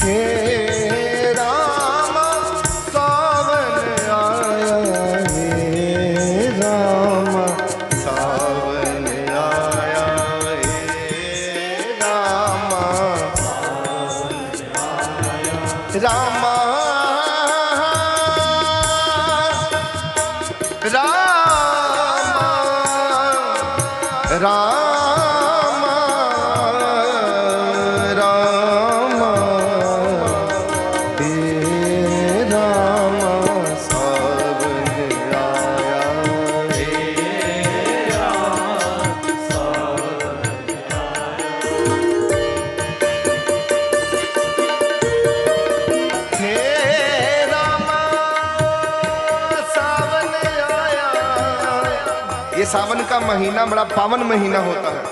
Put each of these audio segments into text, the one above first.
हे राम सावन आया, हे राम सावन आया, हे राम राम राम राम राम हे राम सावन आया, हे राम सावन हे राम सावन आया। ये सावन का महीना बड़ा पावन महीना होता है।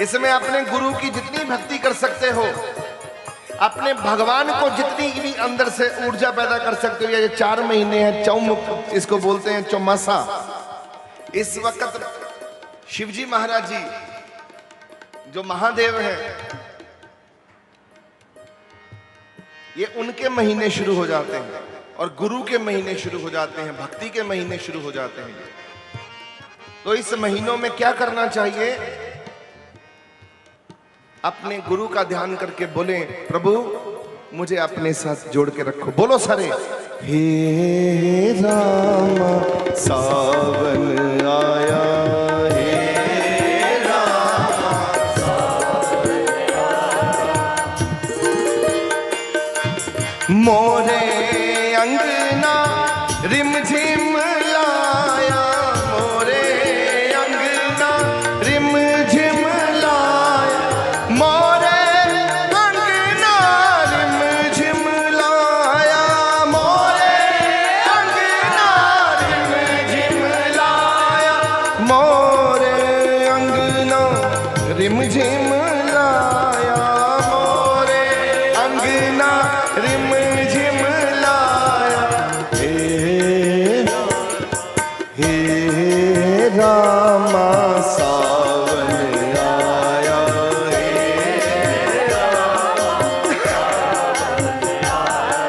इसमें अपने गुरु की जितनी भक्ति कर सकते हो, अपने भगवान को जितनी भी अंदर से ऊर्जा पैदा कर सकते हो। ये 4 महीने हैं, चौमुख इसको बोलते हैं, चौमासा। इस वक्त शिवजी महाराज जी जो महादेव हैं, ये उनके महीने शुरू हो जाते हैं और गुरु के महीने शुरू हो जाते हैं, भक्ति के महीने शुरू हो जाते हैं। तो इस महीनों में क्या करना चाहिए? अपने गुरु का ध्यान करके बोले, प्रभु मुझे अपने साथ जोड़ के रखो। बोलो सारे, हे राम सावन आया, हे राम सावन आया, मोरे अंगना रिमझिम लाया, मोरे अंगना रिमझिम लाया, मोरे अंगना रिमझिम लाया, मोरे अंगना रिमझिम लाया, मोरे अंगना रिमझिम लाया, मोरे अंगना रिमझिम लाया, हे रामा सावन आया, हे रामा सावन आया।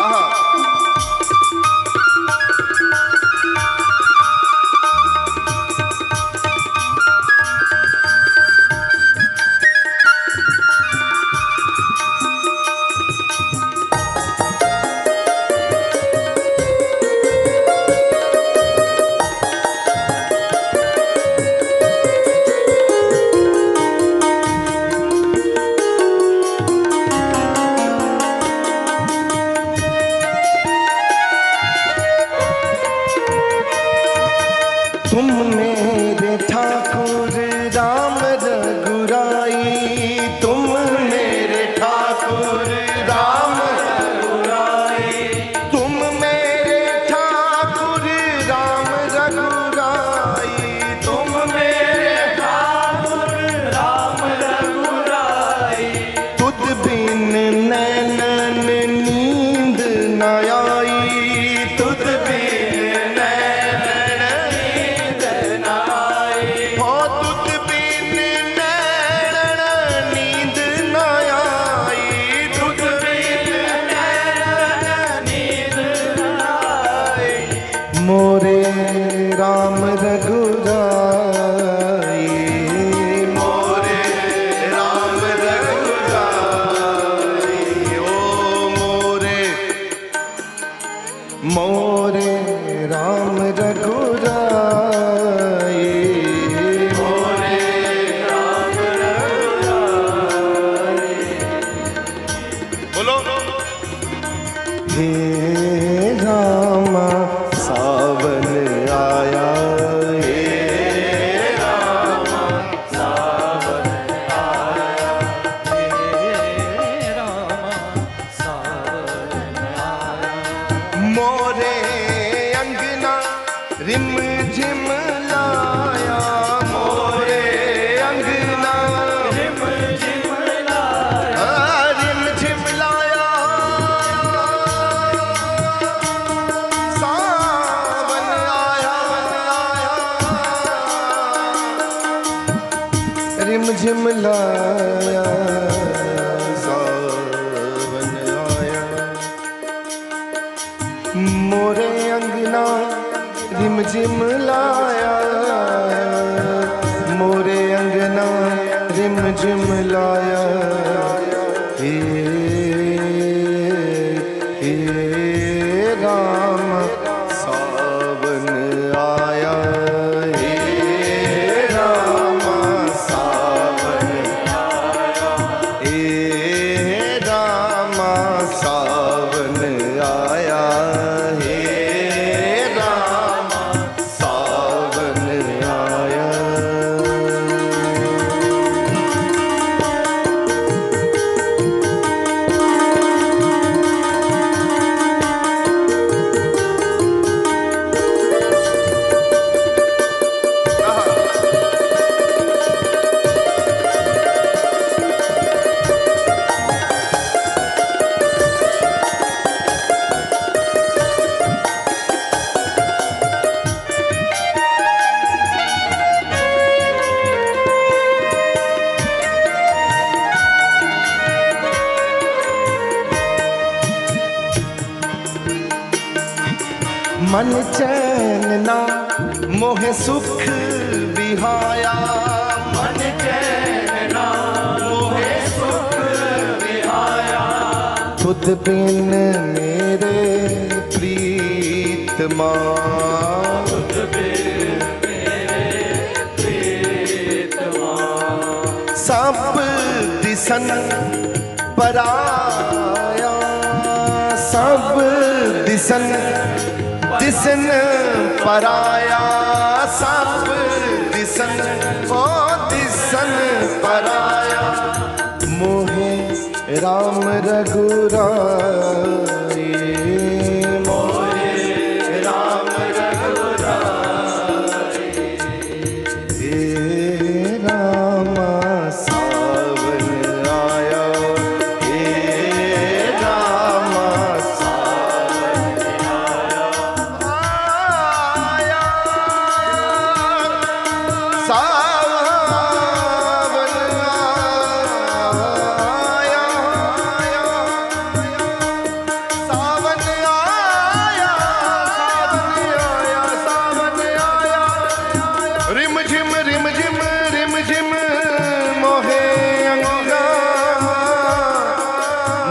आहा। तुम मेरे ठाकुर राम रघुराई, तुम मेरे ठाकुर राम रघुराई, तुम मेरे ठाकुर राम रघुराई, तुम मेरे ठाकुर राम रघुराई, तुझ बिन नैनन नींद न आई, तुझ बिन मोरे राम रघुराई, मोरे राम रघुराई, ओ मोरे मोरे राम रघुराई, मोरे राम रघुराई। बोलो, हे रामा सावन आया, हे रामा सावन आया, हे रामा सावन आया, मोरे अंगना रिमझिम लाया, मोरे अंगना रिमझिम लाया, रिमझिम लाया, रिमझिम लाया, झिम लाया, मोरे अंगना रिम झिम लाया। हे राम सावन आया, हे राम सावन आया, हे राम सावन आया, हे राम सावन आया। मन चैन ना मोहे सुख बिहाया, मन चैन ना मोहे सुख बिहाया। खुद बिन मेरे प्रीतमा, खुद बिन मेरे प्रीतमा। सब दिसन पराया, सब दिसन दिसन पराया, सब दिसन ओ दिसन पराया। मोहे राम रघुराई, मोहे राम रघुराई। हे राम सावन आया, हे राम सावन आया, सावन आया, सावन आया, सावन आया। रिम झिम मोहे अंगना,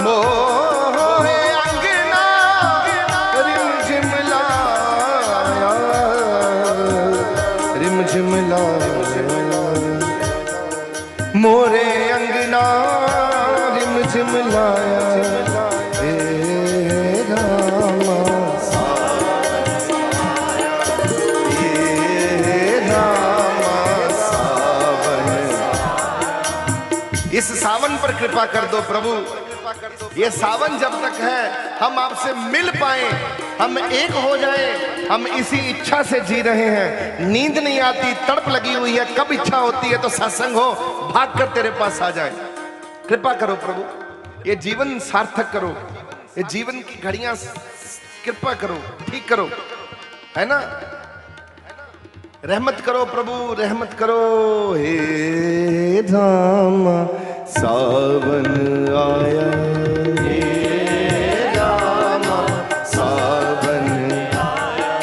मोहे अंगना रिम झिम लाया, रिम झिम लाया। मोरे अंगना रिम झिम लाया, हे राम सावन आया, हे राम सावन। इस सावन पर कृपा कर दो प्रभु। ये सावन जब तक है हम आपसे मिल पाए, हम एक हो जाए, हम इसी इच्छा से जी रहे हैं। नींद नहीं आती, तड़प लगी हुई है, कब इच्छा होती है तो सत्संग हो, भाग कर तेरे पास आ जाए। कृपा करो प्रभु, ये जीवन सार्थक करो, ये जीवन की घड़ियां कृपा करो, ठीक करो, है ना। रहमत करो प्रभु, रहमत करो। हे राम सावन आया, हे राम सावन आया।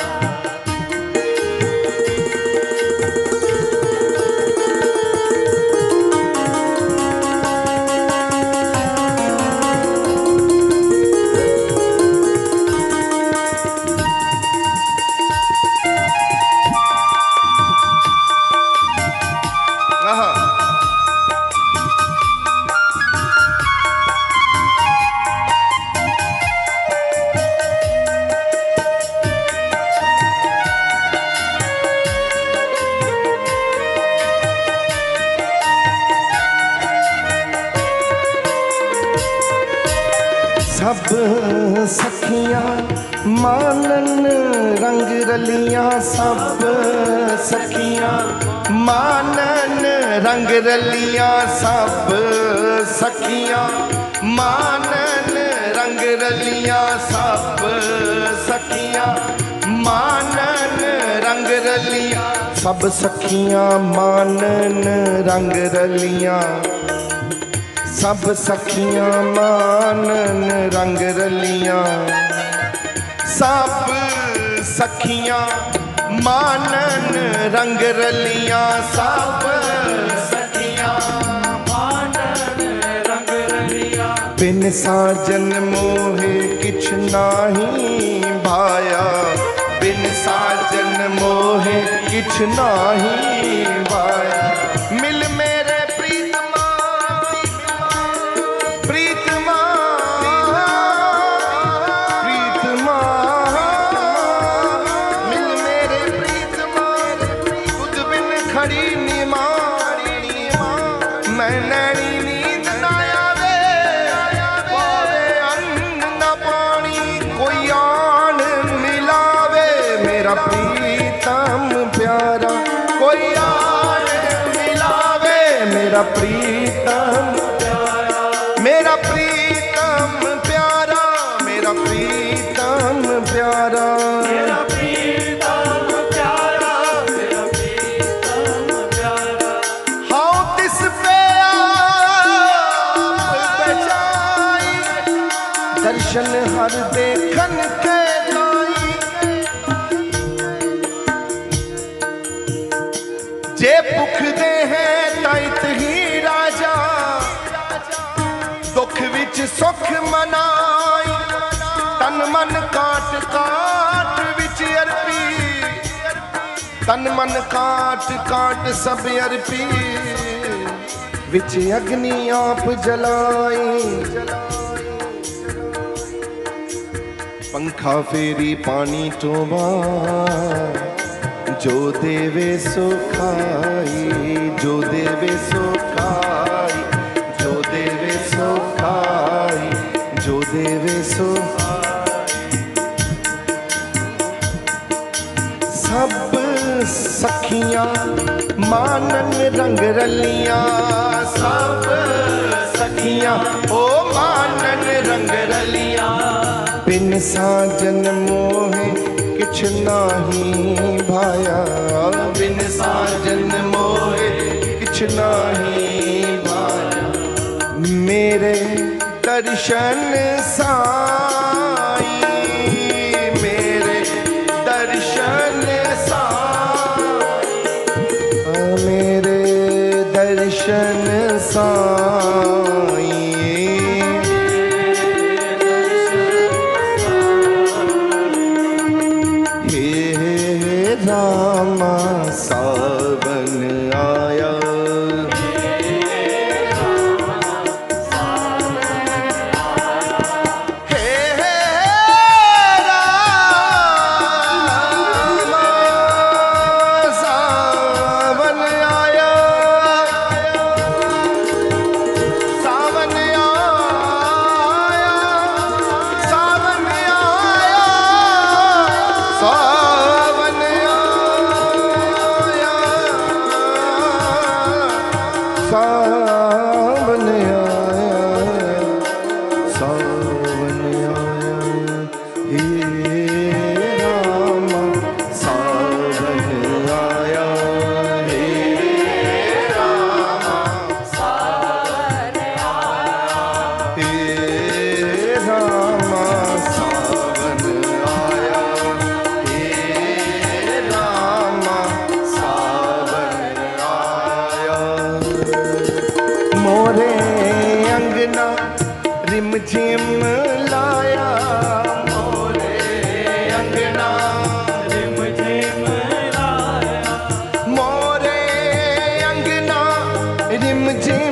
सब सखियां मानन रंग रलियां, सब सखियां मानन रंग रलियां, सब सखियां मानन रंग रलियां, सब सखियां मानन रंग रलियां। सब सखियां मानन रंग रलियां, सब सखियां मानन रंग रलियां। सब सखियां मानन रंग रलियां सब सखियां मानन रंग रलियां बिन साजन मोहे किछ नाही भाया बिन साजन मोहे किछ नाही भाया मिल मेरे प्रीतमा प्रीतमा प्रीतमा मिल मेरे प्रीतमा खुद बिन खड़ी निमारी मैं नैनी नींद ना आवे पावे अन्न न पानी कोई आन मिलावे मेरा प्रीतम प्यारा कोई आन मिलावे मेरा प्रीतम प्यारा मेरा प्रीतम प्यारा मेरा प्रीतम प्यारा मेरा प्रीतम प्यारा मेरा प्रीतम प्यारा हाँ तिस पे आप बचाई दर्शन हर देखन के लाई जे भुख दे है ताइत ही राजा दुख विच सुख मनाई तन मन काट काट विच अर्पी तन मन काट काट सब अर्पी विच अग्नि आप जलाई पंखा फेरी पानी टोबा जो देवे सो खाई जो देवे सो खाई जो देवे सो खाई जो देवे सो सब सखियां मानन रंग रलियां सब सखियां ओ मानन रंग रलियां बिन साजन मोहे किछ नाही भाया बिन साजन मोहे किछ नाही भाया मेरे दर्शन साई मेरे दर्शन साई मेरे दर्शन साई हे रामा सावन आया सावन आया सावन आया हे रामा सावन आया हे रामा सावन आया हे रामा सावन आया हे रामा सावन आया मोरे अंगना रिम झिम लाया मोरे अंगना रिम झिम लाया मोरे अंगना रिम झिम